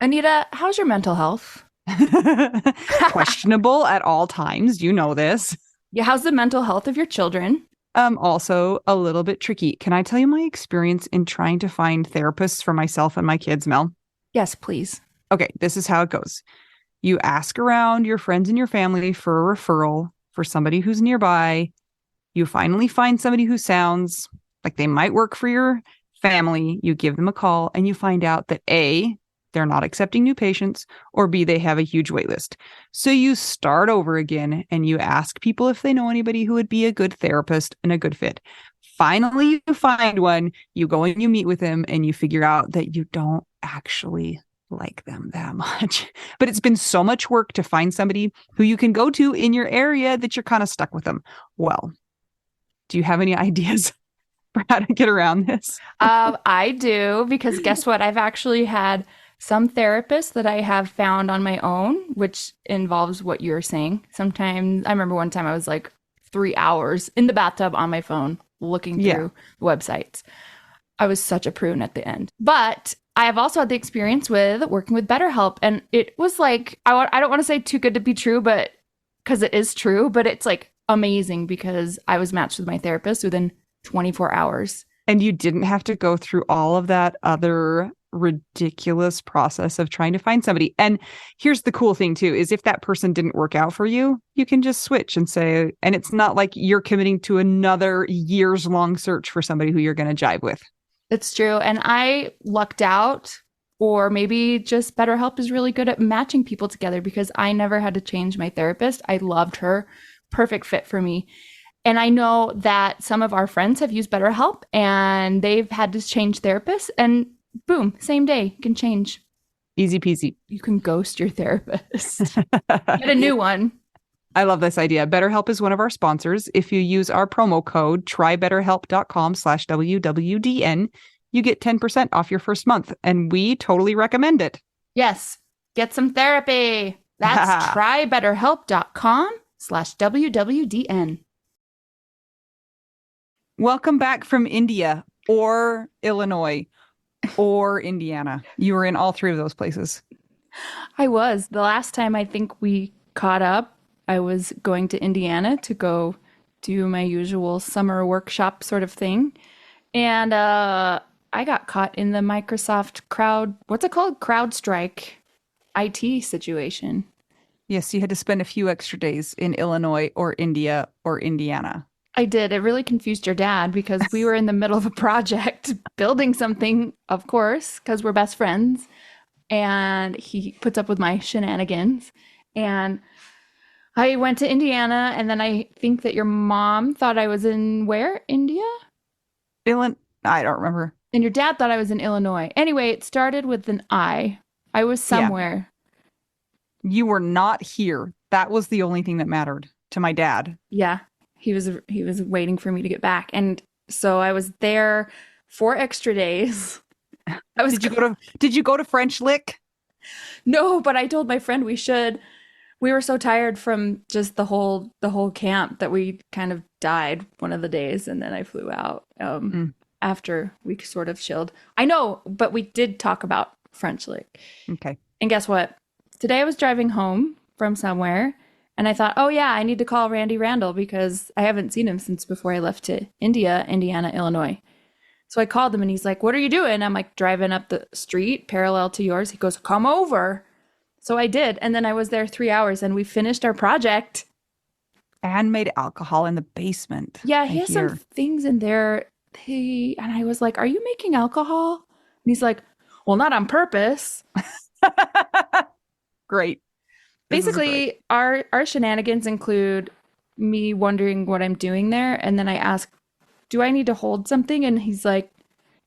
Anita, how's your mental health? Questionable at all times. You know this. Yeah, how's the mental health of your children? Also a little bit tricky. Can I tell you my experience in trying to find therapists for myself and my kids, Mel? Yes, please. Okay, this is how it goes. You ask around your friends and your family for a referral for somebody who's nearby. You finally find somebody who sounds like they might work for your family. You give them a call and you find out that A, they're not accepting new patients, or B, they have a huge wait list. So you start over again and you ask people if they know anybody who would be a good therapist and a good fit. Finally, you find one, you go and you meet with them, and you figure out that you don't actually like them that much. But it's been so much work to find somebody who you can go to in your area that you're kind of stuck with them. Well, do you have any ideas for how to get around this? I do because guess what? I've actually had some therapists that I have found on my own, which involves what you're saying. Sometimes I remember one time I was like 3 hours in the bathtub on my phone looking Yeah. through websites. I was such a prune at the end. But I have also had the experience with working with BetterHelp. And it was like, I don't want to say too good to be true, but because it is true, but it's like amazing because I was matched with my therapist within 24 hours. And you didn't have to go through all of that other ridiculous process of trying to find somebody. And here's the cool thing too, is if that person didn't work out for you, you can just switch and say, and it's not like you're committing to another years long search for somebody who you're going to jive with. It's true. And I lucked out, or maybe just BetterHelp is really good at matching people together because I never had to change my therapist. I loved her. Perfect fit for me. And I know that some of our friends have used BetterHelp and they've had to change therapists, and boom, same day, you can change. Easy peasy. You can ghost your therapist. Get a new one. I love this idea. BetterHelp is one of our sponsors. If you use our promo code trybetterhelp.com/WWDN, you get 10% off your first month. And we totally recommend it. Yes, get some therapy. That's trybetterhelp.com/WWDN. Welcome back from India or Illinois or Indiana. You were in all three of those places. I was. The last time I think we caught up, I was going to Indiana to go do my usual summer workshop sort of thing. And I got caught in the Microsoft what's it called? CrowdStrike IT situation. Yes, you had to spend a few extra days in Illinois or India or Indiana. I did. It really confused your dad because we were in the middle of a project building something, of course, because we're best friends. And he puts up with my shenanigans. And I went to Indiana, and then I think that your mom thought I was in where? India? I don't remember. And your dad thought I was in Illinois. Anyway, it started with an I. I was Yeah, somewhere. you were not here. That was the only thing that mattered to my dad. Yeah. He was waiting for me to get back. And so I was there 4 extra days. I was Did you go to French Lick? No, but I told my friend we should. We were so tired from just the whole camp that we kind of died one of the days, and then I flew out Mm, after we sort of chilled. I know, but we did talk about French Lick. okay. And guess what? Today I was driving home from somewhere, and I thought, oh yeah, I need to call Randy Randall because I haven't seen him since before I left to Indiana, Illinois. So I called him and he's like, what are you doing? I'm like driving up the street parallel to yours. He goes, come over. So I did. And then I was there 3 hours and we finished our project. And made alcohol in the basement. Yeah, I he has some hear. things in there. And I was like, are you making alcohol? And he's like, well, not on purpose. Great. This is great. Basically, our shenanigans include me wondering what I'm doing there. And then I ask, do I need to hold something? And he's like,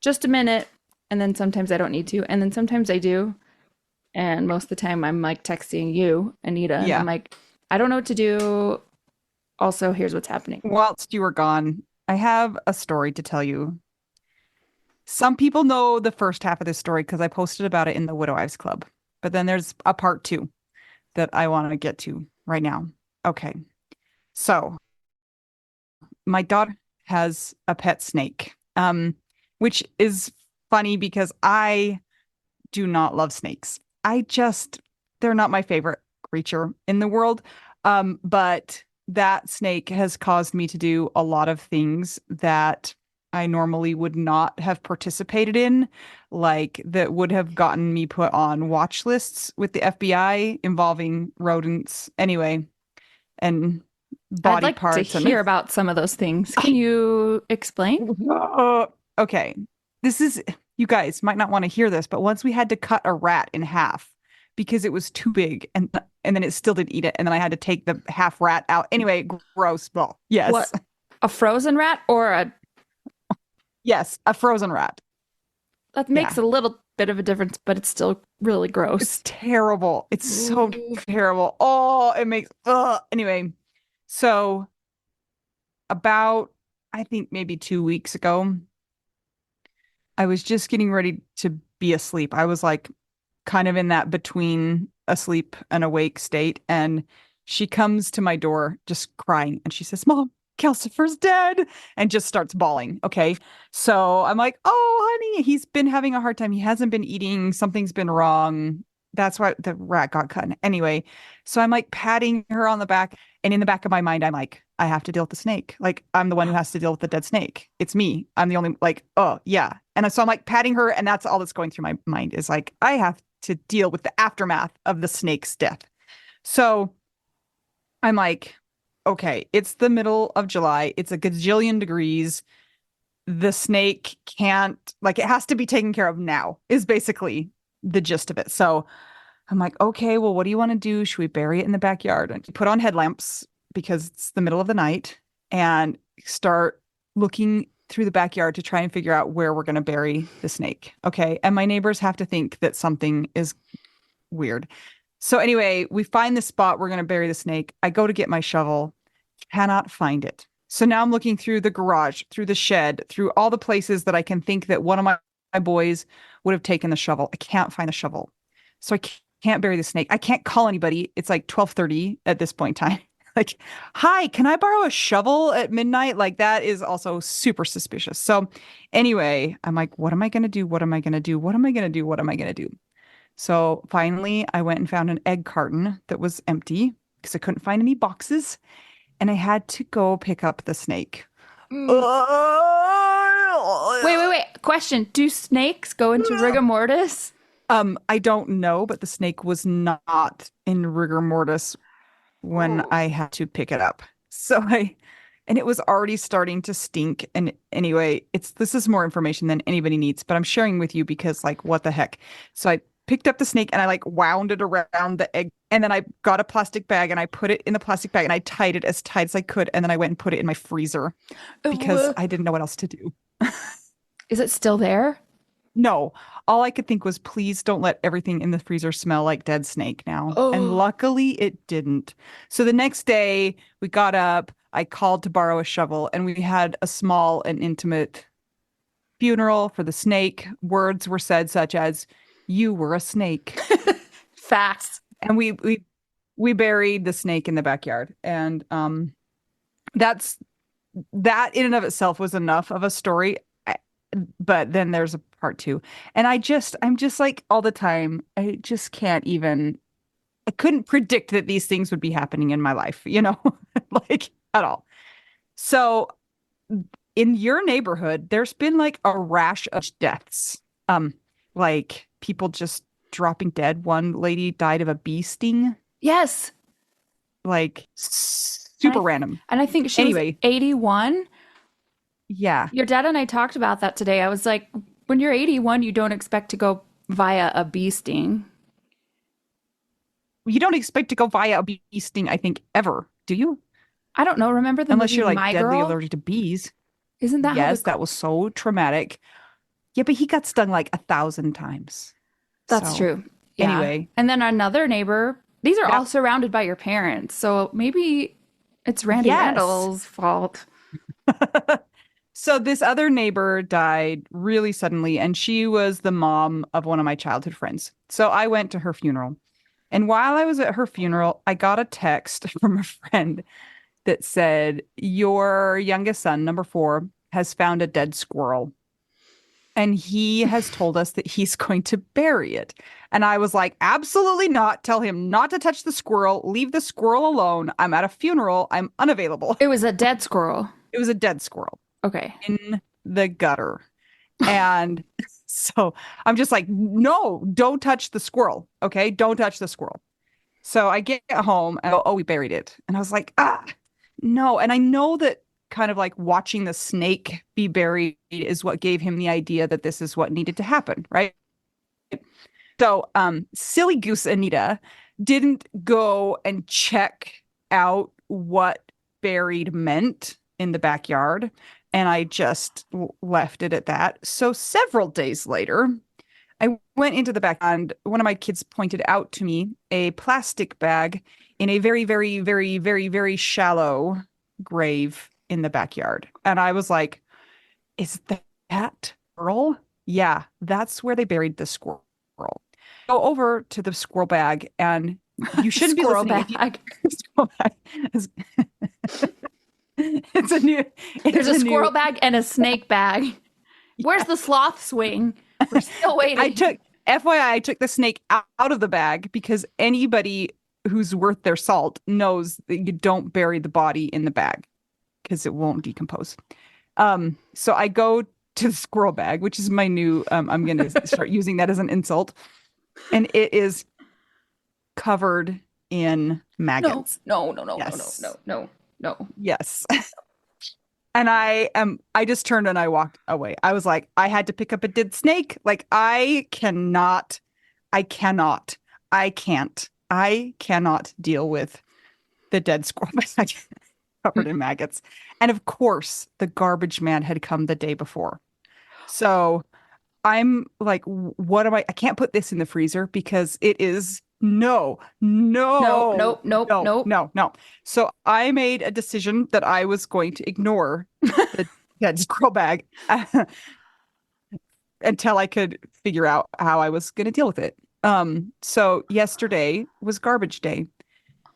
just a minute. And then sometimes I don't need to. And then sometimes I do. And most of the time I'm like texting you, Anita, and I'm Yeah. like, I don't know what to do. Also, here's what's happening. Whilst you were gone, I have a story to tell you. Some people know the first half of this story because I posted about it in the Widow Wives Club. But then there's a part two that I want to get to right now. Okay. So my daughter has a pet snake, which is funny because I do not love snakes. I just, they're not my favorite creature in the world. But that snake has caused me to do a lot of things that I normally would not have participated in, like that would have gotten me put on watch lists with the FBI involving rodents anyway, and I'd body like to parts and hear about some of those things. Can you explain? okay. This is, you guys might not want to hear this, but once we had to cut a rat in half because it was too big and then it still didn't eat it. And then I had to take the half rat out. Anyway, gross. Well, yes. What, a frozen rat or a Yes, a frozen rat. that Yeah. makes a little bit of a difference, but it's still really It's gross. terrible. It's so Ooh. terrible. Oh, it makes anyway. So about I think maybe 2 weeks ago, I was just getting ready to be asleep. I was like kind of in that between asleep and awake state. And she comes to my door just crying and she says, Mom, Calcifer's dead, and just starts bawling. Okay. So I'm like, oh, honey, he's been having a hard time. He hasn't been eating. Something's been wrong. That's why the rat got cut. Anyway, so I'm like patting her on the back. And in the back of my mind, I'm like, I have to deal with the snake. Like, I'm the one who has to deal with the dead snake. It's me. I'm the only, like, oh, yeah. And so I'm like patting her. And that's all that's going through my mind is like, I have to deal with the aftermath of the snake's death. So I'm like, okay, it's the middle of July. It's a gajillion degrees. The snake can't, like, it has to be taken care of now, is basically the gist of it. So I'm like, okay, well, what do you want to do? Should we bury it in the backyard and put on headlamps because it's the middle of the night and start looking through the backyard to try and figure out where we're going to bury the snake? Okay. And my neighbors have to think that something is weird. So anyway, we find the spot we're going to bury the snake. I go to get my shovel, cannot find it. So now I'm looking through the garage, through the shed, through all the places that I can think that one of my boys would have taken the shovel. I can't find the shovel. So I can't bury the snake. I can't call anybody. It's like 12:30 at this point in time. Like, hi, can I borrow a shovel at midnight? Like, that is also super suspicious. So anyway, I'm like, what am I going to do? What am I going to do? What am I going to do? What am I going to do? So finally, I went and found an egg carton that was empty because I couldn't find any boxes. And I had to go pick up the snake. Mm. Wait. Question. Do snakes go into rigor mortis? I don't know, but the snake was not in rigor mortis when Oh. I had to pick it up. And it was already starting to stink. And anyway, this is more information than anybody needs, but I'm sharing with you because, like, what the heck? So I picked up the snake and I like wound it around the egg. And then I got a plastic bag and I put it in the plastic bag and I tied it as tight as I could. And then I went and put it in my freezer because Ooh. I didn't know what else to do. Is it still there? No, all I could think was, please don't let everything in the freezer smell like dead snake now. And Oh. luckily it didn't. So the next day we got up, I called to borrow a shovel, and we had a small and intimate funeral for the snake. Words were said such as, "You were a snake." Fast. And we buried the snake in the backyard. And that's that in and of itself was enough of a story. But then there's a part two. And I'm just like all the time, I just can't even, I couldn't predict that these things would be happening in my life, like at all. So in your neighborhood, there's been like a rash of deaths. Like people just dropping dead. One lady died of a bee sting, Yes. like And super I random. and I think she was Anyway, 81. yeah. Your dad and I talked about that today. I was like, when you're 81, you don't expect to go via a bee sting. You don't expect to go via a bee sting, I think, ever, do you? I don't know. Remember the Unless movie you're like My deadly Girl? allergic to bees. Isn't that how Yes, that was so traumatic. Yeah, but he got stung like 1,000 times. That's So true. Yeah. anyway, And then another neighbor, these are all yep. surrounded by your parents. So maybe it's Randy Yes. Randall's fault. So this other neighbor died really suddenly, and she was the mom of one of my childhood friends. So I went to her funeral. And while I was at her funeral, I got a text from a friend that said, your youngest son, number 4, has found a dead squirrel. and he has told us that he's going to bury it. And I was like, absolutely not. Tell him not to touch the squirrel. Leave the squirrel alone. I'm at a funeral. I'm unavailable. It was a dead squirrel. It was a dead squirrel Okay. in the gutter. And so I'm just like, no, don't touch the squirrel. Okay. Don't touch the squirrel. So I get home and we buried it. And I was like, no. And I know that kind of like watching the snake be buried is what gave him the idea that this is what needed to happen. Right. So silly goose Anita didn't go and check out what buried meant in the backyard. And I just left it at that. So several days later, I went into the back and one of my kids pointed out to me a plastic bag in a very, very, very, very, very shallow grave in the backyard. And I was like, is that squirrel? Yeah, that's where they buried the squirrel. Go over to the squirrel bag and you shouldn't be Squirrel listening. bag. Squirrel bag. It's a new. There's a squirrel bag and a snake bag. Where's the sloth swing? We're still waiting. I took the snake out of the bag because anybody who's worth their salt knows that you don't bury the body in the bag because it won't decompose. So I go to the squirrel bag, which is my new. I'm going to start using that as an insult, and it is covered in maggots. No. Yes. No. Yes. And I just turned and I walked away. I was like, I had to pick up a dead snake. Like, I cannot deal with the dead squirrel bag covered in maggots. And of course, the garbage man had come the day before. So I'm like, what am I can't put this in the freezer because it is no. So I made a decision that I was going to ignore the dead squirrel bag until I could figure out how I was going to deal with it. So yesterday was garbage day.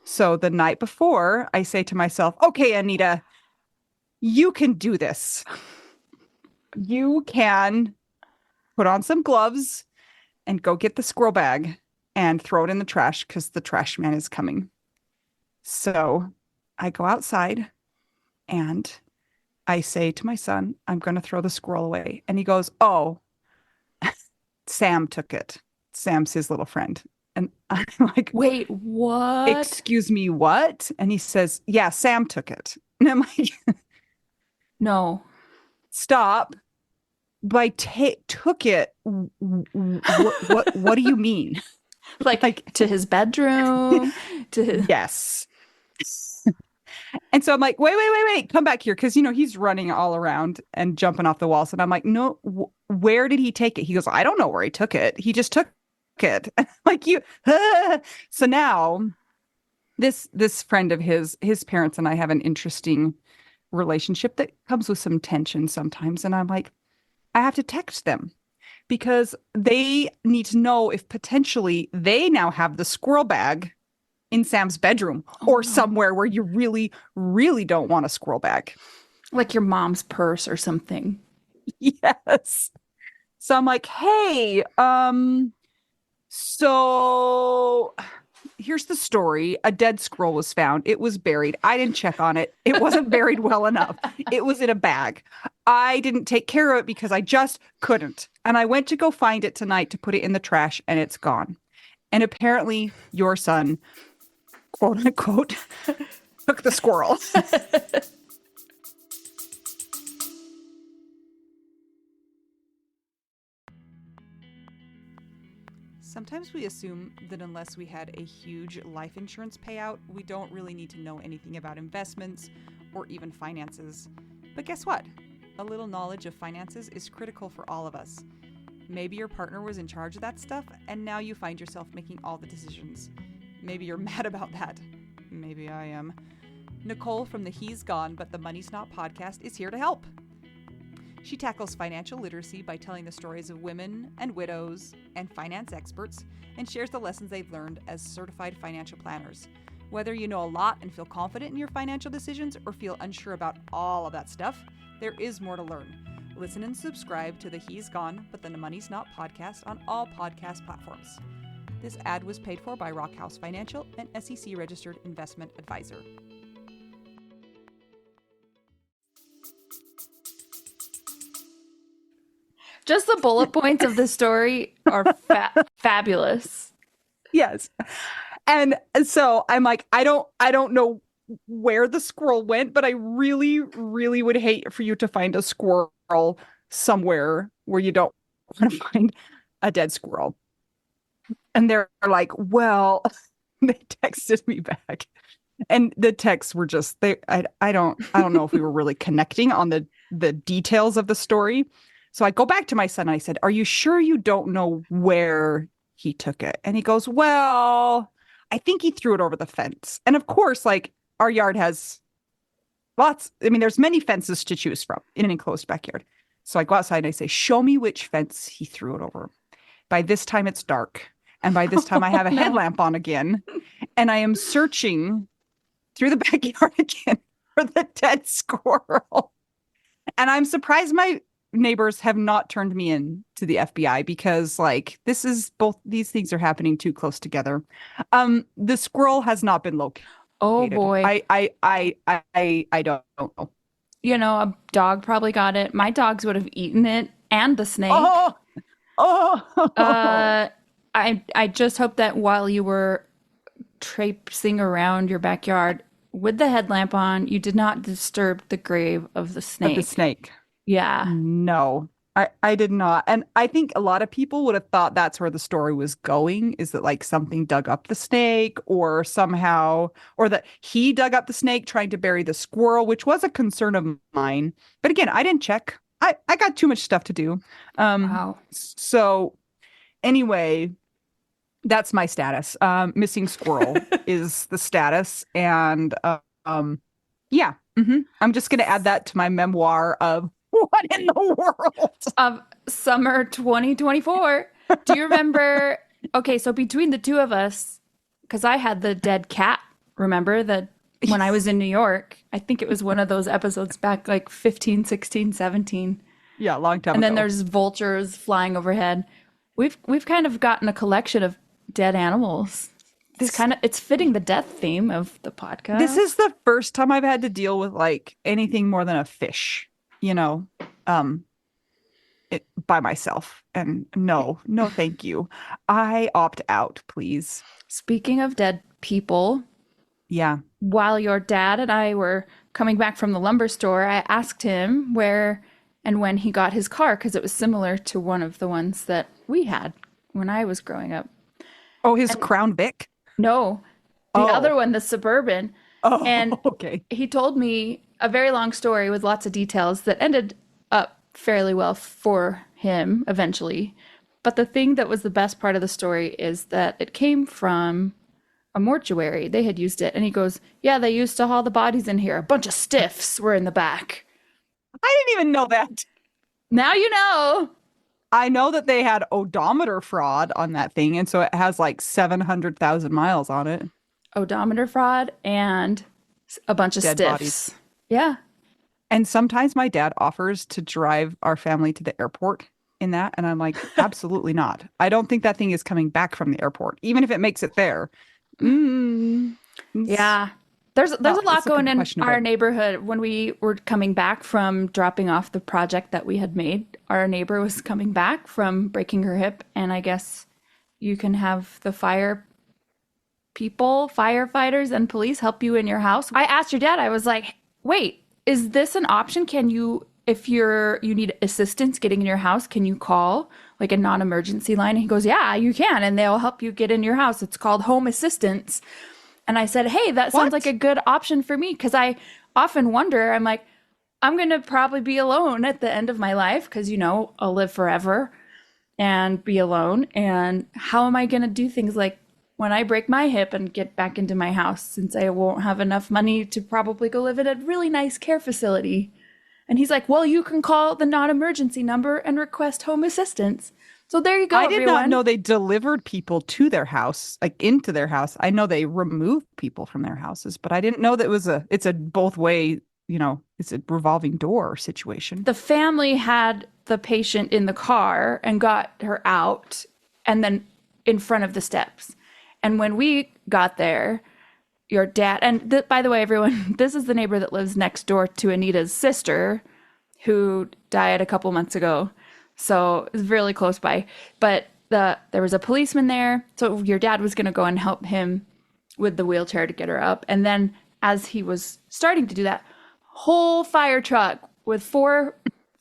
So the night before, I say to myself, okay, Anita, you can do this. You can put on some gloves and go get the squirrel bag and throw it in the trash because the trash man is coming. So I go outside and I say to my son, I'm going to throw the squirrel away. And he goes, oh, Sam took it. Sam's his little friend. And I'm like, wait, what? Excuse me, what? And he says, yeah, Sam took it. And I'm like, no. Stop. But took it. What do you mean? Like to his bedroom, to his... Yes. And so I'm like, wait, come back here. Because, he's running all around and jumping off the walls. And I'm like, no, where did he take it? He goes, I don't know where he took it. He just took it. Like So now this friend of his parents and I have an interesting relationship that comes with some tension sometimes. And I'm like, I have to text them. Because they need to know if potentially they now have the squirrel bag in Sam's bedroom or somewhere where you really, really don't want a squirrel bag. Like your mom's purse or something. Yes. So I'm like, hey, so here's the story. A dead squirrel was found. It was buried. I didn't check on it. It wasn't buried well enough. It was in a bag. I didn't take care of it because I just couldn't. And I went to go find it tonight to put it in the trash and it's gone. And apparently your son, quote unquote, took the squirrel. Sometimes we assume that unless we had a huge life insurance payout, we don't really need to know anything about investments or even finances. But guess what? A little knowledge of finances is critical for all of us. Maybe your partner was in charge of that stuff, and now you find yourself making all the decisions. Maybe you're mad about that. Maybe I am. Nicole from the He's Gone But the Money's Not podcast is here to help. She tackles financial literacy by telling the stories of women and widows and finance experts and shares the lessons they've learned as certified financial planners. Whether you know a lot and feel confident in your financial decisions or feel unsure about all of that stuff, there is more to learn. Listen and subscribe to the He's Gone, But the Money's Not podcast on all podcast platforms. This ad was paid for by Rockhouse Financial, an SEC registered investment advisor. Just the bullet points of the story are fabulous. Yes. And so I'm like, I don't know where the squirrel went, but I really, really would hate for you to find a squirrel somewhere where you don't want to find a dead squirrel. And they're like, well, they texted me back. And the texts were just I don't know if we were really connecting on the details of the story. So I go back to my son and I said, "Are you sure you don't know where he took it?" And he goes, "Well, I think he threw it over the fence." And of course, like our yard has there's many fences to choose from in an enclosed backyard. So I go outside and I say, "Show me which fence he threw it over." By this time it's dark. And by this time I have a headlamp on again. And I am searching through the backyard again for the dead squirrel. And I'm surprised my neighbors have not turned me in to the FBI because like these things are happening too close together. The squirrel has not been located. Oh boy. I don't know. You know, a dog probably got it. My dogs would have eaten it and the snake. I just hope that while you were traipsing around your backyard with the headlamp on, you did not disturb the grave of the snake. Of the snake. Yeah. No, I did not. And I think a lot of people would have thought that's where the story was going, is that like something dug up the snake or somehow, or that he dug up the snake trying to bury the squirrel, which was a concern of mine. But again, I didn't check. I got too much stuff to do. Wow. So anyway, that's my status. Missing squirrel is the status. And yeah, I'm just going to add that to my memoir of what in the world? Of summer 2024. Do you remember? Okay, so between the two of us, because I had the dead cat, remember that when I was in New York, I think it was one of those episodes back like 15, 16, 17. Yeah, a long time and ago. Then there's vultures flying overhead. We've kind of gotten a collection of dead animals. It's fitting the death theme of the podcast. This is the first time I've had to deal with like anything more than a fish, by myself. And no, thank you. I opt out, please. Speaking of dead people. Yeah. While your dad and I were coming back from the lumber store, I asked him where and when he got his car, because it was similar to one of the ones that we had when I was growing up. Oh, his Crown Vic? No, the other one, the Suburban. Oh, and okay. He told me a very long story with lots of details that ended up fairly well for him eventually. But the thing that was the best part of the story is that it came from a mortuary. They had used it. And he goes, yeah, they used to haul the bodies in here. A bunch of stiffs were in the back. I didn't even know that. Now you know. I know that they had odometer fraud on that thing. And so it has like 700,000 miles on it. Odometer fraud and a bunch of dead stiffs. Bodies. Yeah. And sometimes my dad offers to drive our family to the airport in that. And I'm like, absolutely not. I don't think that thing is coming back from the airport, even if it makes it there. Yeah. There's a lot going in our neighborhood. When we were coming back from dropping off the project that we had made, our neighbor was coming back from breaking her hip. And I guess you can have the firefighters and police help you in your house. I asked your dad, I was like, wait, is this an option? Can you, if you need assistance getting in your house, can you call like a non-emergency line? And he goes, yeah, you can. And they'll help you get in your house. It's called home assistance. And I said, hey, that sounds like a good option for me. Because I often wonder, I'm like, I'm going to probably be alone at the end of my life. Because, I'll live forever and be alone. And how am I going to do things like when I break my hip and get back into my house, since I won't have enough money to probably go live in a really nice care facility? And he's like, well, you can call the non-emergency number and request home assistance. So there you go, I did not know they delivered people to their house, like into their house. I know they removed people from their houses, but I didn't know that it's a both way, it's a revolving door situation. The family had the patient in the car and got her out and then in front of the steps. And when we got there, your dad, and by the way, everyone, this is the neighbor that lives next door to Anita's sister who died a couple months ago. So it's really close by. But there was a policeman there. So your dad was going to go and help him with the wheelchair to get her up. And then as he was starting to do that, whole fire truck with 4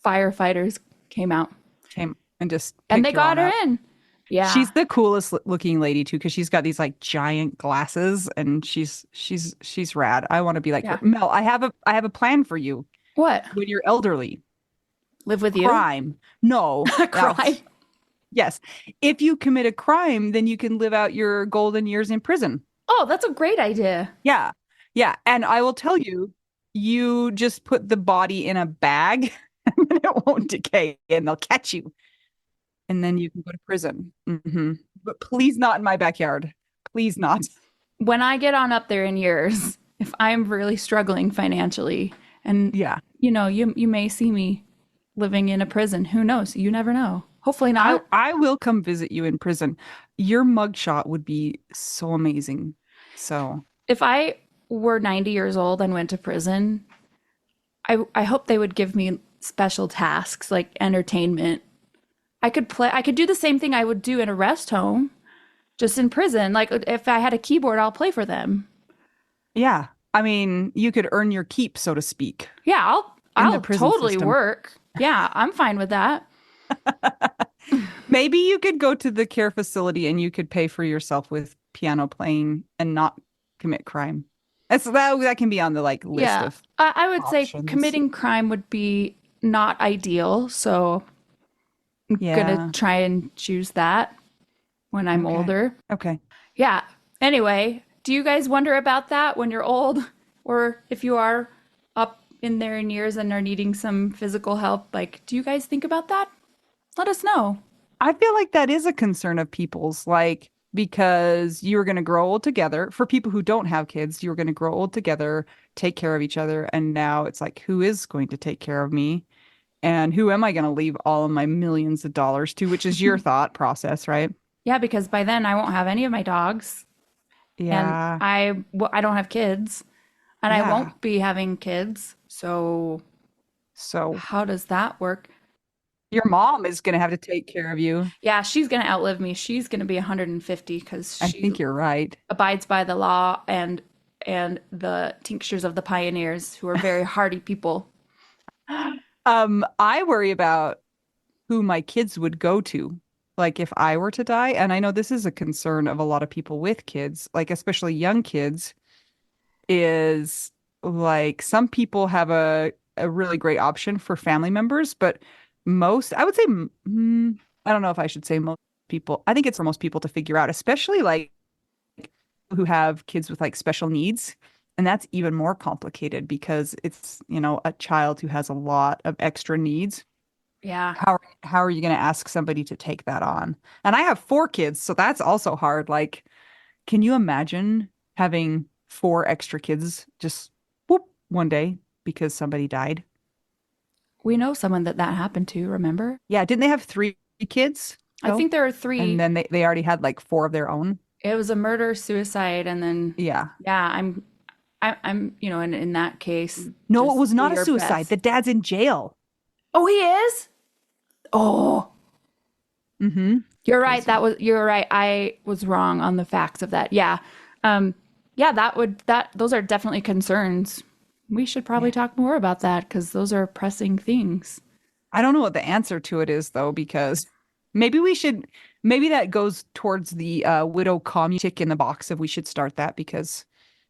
firefighters came out. Came and just And picked they her got on her up. in. Yeah. She's the coolest looking lady too, because she's got these like giant glasses, and she's rad. I want to be like her. Yeah. Mel, I have a plan for you What? when you're elderly. Live with you? Crime. No. Crime. Yes. If you commit a crime, then you can live out your golden years in prison. Oh, that's a great idea. Yeah. Yeah. And I will tell you, you just put the body in a bag and it won't decay and they'll catch you. And then you can go to prison. But please not in my backyard. Please not. When I get on up there in years, if I'm really struggling financially and Yeah. you may see me living in a prison. Who knows? You never know. Hopefully not. I will come visit you in prison. Your mugshot would be so amazing. So If I were 90 years old and went to prison, I hope they would give me special tasks like entertainment. I could do the same thing I would do in a rest home, just in prison. Like if I had a keyboard, I'll play for them. yeah. I mean, you could earn your keep, so to speak, Yeah, in the I'll prison totally system. work. Yeah, I'm fine with that. Maybe you could go to the care facility and you could pay for yourself with piano playing and not commit crime. That can be on the like list Yeah. of I would say options. committing crime would be not ideal, so I'm Yeah. gonna try and choose that when I'm Okay. older. Okay. Yeah. Anyway, do you guys wonder about that when you're old, or if you are up in there in years and are needing some physical help? Like, do you guys think about that? Let us know. I feel like that is a concern of people's, like, because you're going to grow old together. For people who don't have kids, you're going to grow old together, take care of each other. And now it's like, who is going to take care of me? And who am I going to leave all of my millions of dollars to, which is your thought process, right? Yeah, because by then I won't have any of my dogs, and Yeah. I don't have kids, and I Yeah. won't be having kids. So So how does that work? your mom is going to have to take care of you. Yeah, she's gonna outlive me. She's gonna be 150 because I she think you're right. abides by the law and the tinctures of the pioneers, who are very hardy people. I worry about who my kids would go to. Like if I were to die, and I know this is a concern of a lot of people with kids, like especially young kids, is like some people have a really great option for family members, but I would say, I don't know if I should say most people. I think it's for most people to figure out, especially like who have kids with like special needs. And that's even more complicated because it's, a child who has a lot of extra needs. Yeah. How are you going to ask somebody to take that on? And I have 4 kids, so that's also hard. Like, can you imagine having 4 extra kids just whoop one day because somebody died? We know someone that happened to, remember? Yeah, didn't they have 3 kids? I though? think there are 3. And then they already had like 4 of their own. It was a murder, suicide, and then Yeah. yeah, I'm in that case. No, just it was do not a your suicide. best. The dad's in jail. Oh, he is? Oh, Mm-hmm. you're right. You're right. I was wrong on the facts of that. Yeah. Yeah, those are definitely concerns. We should probably talk more about that because those are pressing things. I don't know what the answer to it is though, because maybe that goes towards the widow commune tick in the box if we should start that, because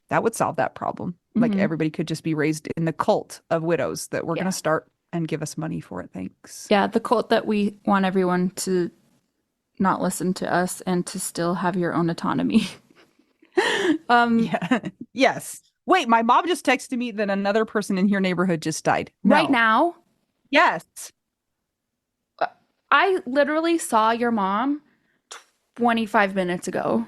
that would solve that problem. Like Mhm. everybody could just be raised in the cult of widows that we're Yeah. going to start and give us money for it. Thanks. Yeah, the cult that we want everyone to not listen to us and to still have your own autonomy. Yeah. Yes. Wait, my mom just texted me that another person in your neighborhood just died. Right No. now, Yes. I literally saw your mom 25 minutes ago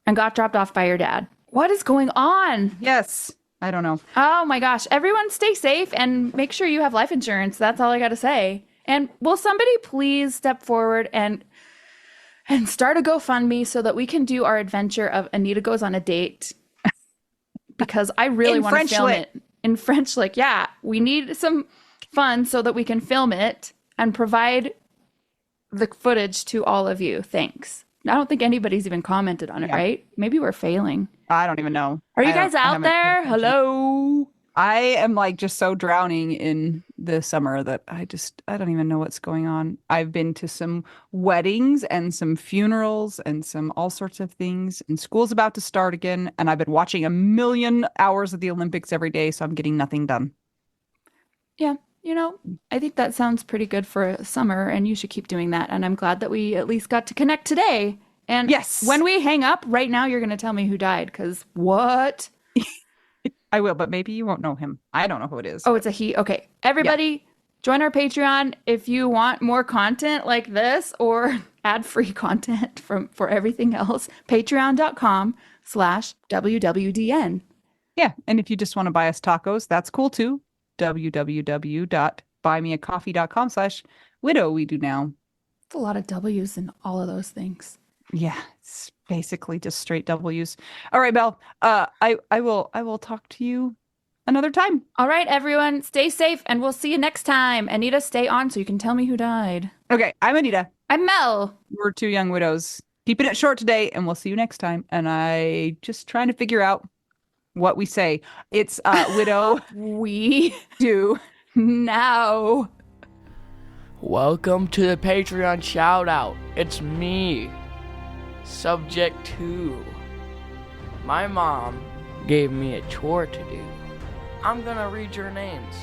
and got dropped off by your dad. What is going on? Yes. I don't know. Oh my gosh. Everyone stay safe and make sure you have life insurance. That's all I got to say. And will somebody please step forward and start a GoFundMe so that we can do our adventure of Anita goes on a date? Because I really want to film it in French. Like, yeah, we need some funds so that we can film it and provide the footage to all of you. Thanks. I don't think anybody's even commented on it, right? Maybe we're failing. I don't even know. Are you guys out there? Hello? I am like just so drowning in the summer that I don't even know what's going on. I've been to some weddings and some funerals and some all sorts of things, and school's about to start again, and I've been watching a million hours of the Olympics every day, so I'm getting nothing done. Yeah, I think that sounds pretty good for summer, and you should keep doing that. And I'm glad that we at least got to connect today. And yes, when we hang up right now, you're going to tell me who died, because what? I will, but maybe you won't know him. I don't know who it is. Oh, it's a he. Okay. Everybody, join our Patreon if you want more content like this or ad-free content for everything else. Patreon.com/WWDN. Yeah. And if you just want to buy us tacos, that's cool too. www.buymeacoffee.com/widow we do now. It's a lot of W's in all of those things. Yeah, it's basically just straight W's. All right, Belle. I will talk to you another time. All right, everyone, stay safe, and we'll see you next time. Anita, stay on so you can tell me who died. Okay, I'm Anita. I'm Mel. We're two young widows. Keeping it short today, and we'll see you next time. And I just trying to figure out what we say. It's widow. We do now. Welcome to the Patreon shout out. It's me. Subject 2. My mom gave me a chore to do. I'm gonna read your names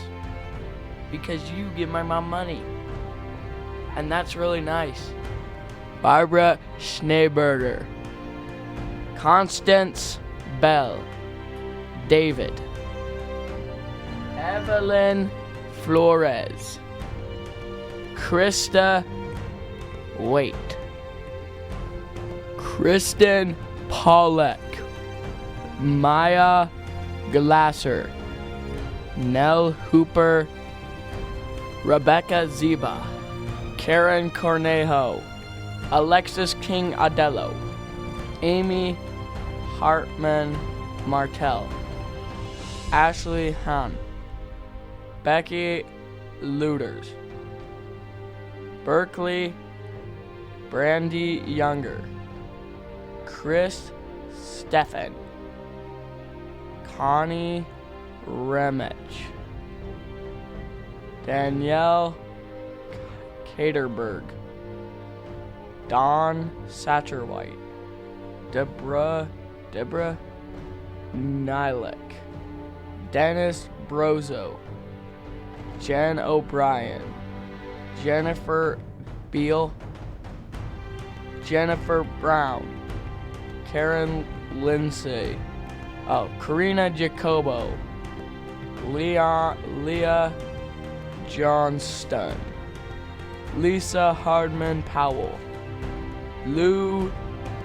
because you give my mom money, and that's really nice. Barbara Schneeberger, Constance Bell, David, Evelyn Flores, Krista Waite, Kristen Pollack, Maya Glasser, Nell Hooper, Rebecca Ziba, Karen Cornejo, Alexis King Adello, Amy Hartman Martell, Ashley Hahn, Becky Luders, Berkeley Brandy Younger, Chris Steffen, Connie Remich, Danielle Caterberg, Dawn Satterwhite, Deborah Nilek, Dennis Brozo, Jen O'Brien, Jennifer Beal, Jennifer Brown, Karen Lindsay, Karina Jacobo, Leah Johnston, Lisa Hardman Powell, Lou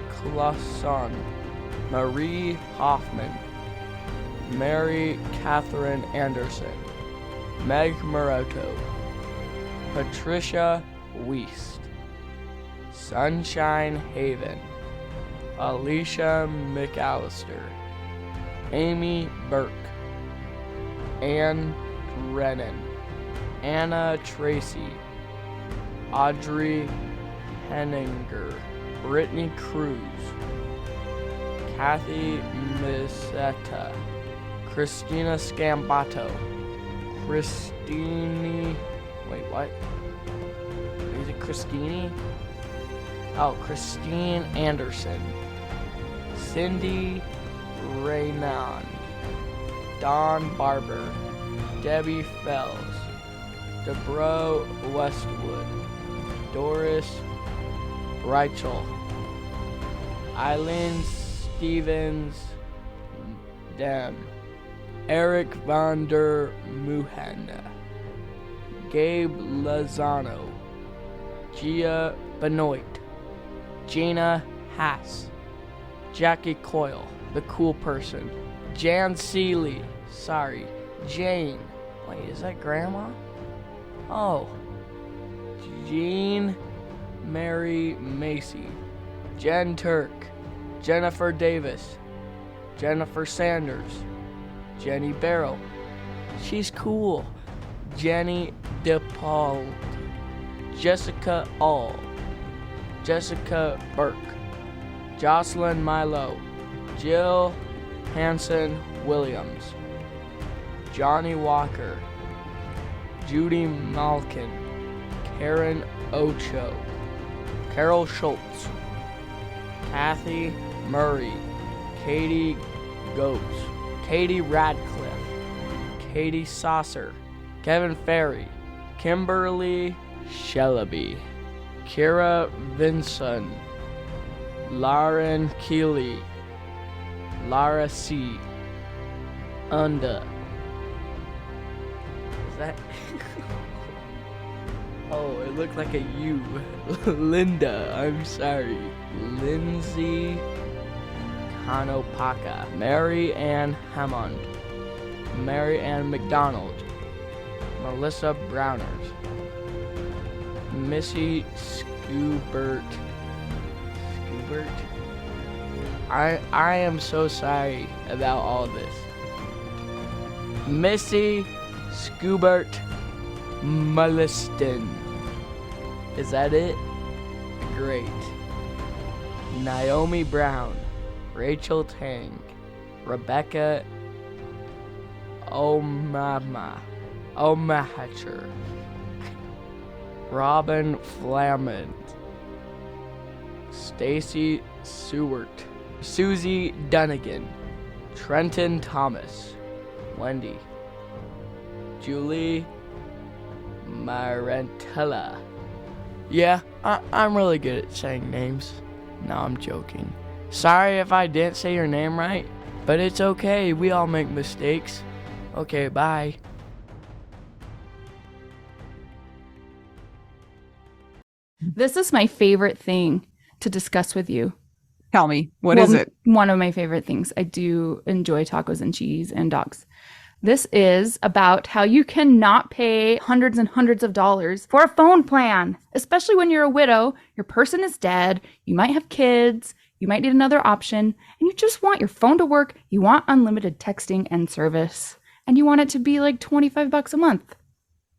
Clauson, Marie Hoffman, Mary Catherine Anderson, Meg Moroto, Patricia Wiest, Sunshine Haven, Alicia McAllister, Amy Burke, Ann Brennan, Anna Tracy, Audrey Henninger, Brittany Cruz, Kathy Misetta, Christina Scambato, Christine, wait, what? Is it Christine? Oh, Christine Anderson, Cindy Raynand, Dawn Barber, Debbie Fells, Debro Westwood, Doris Reichel, Eileen Stevens Dem, Eric von der Muhen, Gabe Lozano, Gia Benoit, Gina Haas, Jackie Coyle, the cool person. Jan Seeley. Sorry, Jane. Wait, is that Grandma? Oh. Jean Mary Macy. Jen Turk. Jennifer Davis. Jennifer Sanders. Jenny Barrow. She's cool. Jenny DePaul. Jessica All. Jessica Burke. Jocelyn Milo. Jill Hanson Williams. Johnny Walker. Judy Malkin. Karen Ocho. Carol Schultz. Kathy Murray. Katie Goetz. Katie Radcliffe. Katie Saucer. Kevin Ferry. Kimberly Shellaby. Kira Vinson. Lauren Keeley. Lara C. Unda. Is that? Oh, it looked like a U. Linda, I'm sorry. Lindsay Kanopaka. Mary Ann Hammond. Mary Ann McDonald. Melissa Browners. Missy Scoobert. I am so sorry about all this. Missy Scoobert Mulliston. Is that it? Great. Naomi Brown. Rachel Tang. Rebecca Omahatcher. Robin Flamand. Stacy Seward. Susie Dunnigan. Trenton Thomas. Wendy. Julie Marantella. Yeah, I'm really good at saying names. No, I'm joking. Sorry if I didn't say your name right, but it's okay. We all make mistakes. Okay, bye. This is my favorite thing to discuss with you. Tell me, what is it? One of my favorite things. I do enjoy tacos and cheese and dogs. This is about how you cannot pay hundreds and hundreds of dollars for a phone plan, especially when you're a widow, your person is dead, you might have kids, you might need another option, and you just want your phone to work, you want unlimited texting and service, and you want it to be like $25 a month.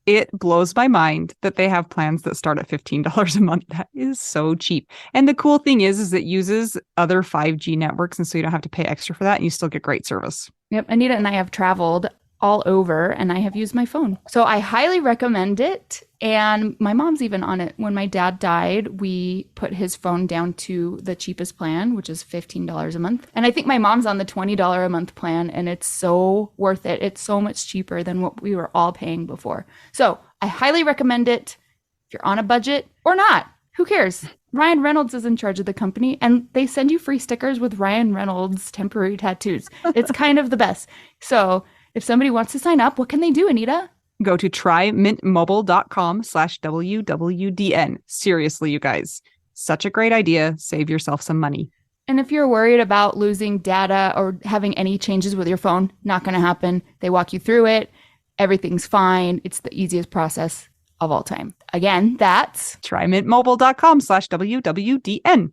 It blows my mind that they have plans that start at $15 a month. That is so cheap. And the cool thing is it uses other 5G networks, and so you don't have to pay extra for that, and you still get great service. Yep, Anita and I have traveled all over, and I have used my phone. So I highly recommend it, and my mom's even on it. When my dad died, we put his phone down to the cheapest plan, which is $15 a month. And I think my mom's on the $20 a month plan, and it's so worth it. It's so much cheaper than what we were all paying before. So I highly recommend it if you're on a budget or not. Who cares? Ryan Reynolds is in charge of the company, and they send you free stickers with Ryan Reynolds temporary tattoos. It's kind of the best. So if somebody wants to sign up, what can they do, Anita? Go to trymintmobile.com/WWDN. Seriously, you guys. Such a great idea. Save yourself some money. And if you're worried about losing data or having any changes with your phone, not going to happen. They walk you through it. Everything's fine. It's the easiest process of all time. Again, that's trymintmobile.com/WWDN.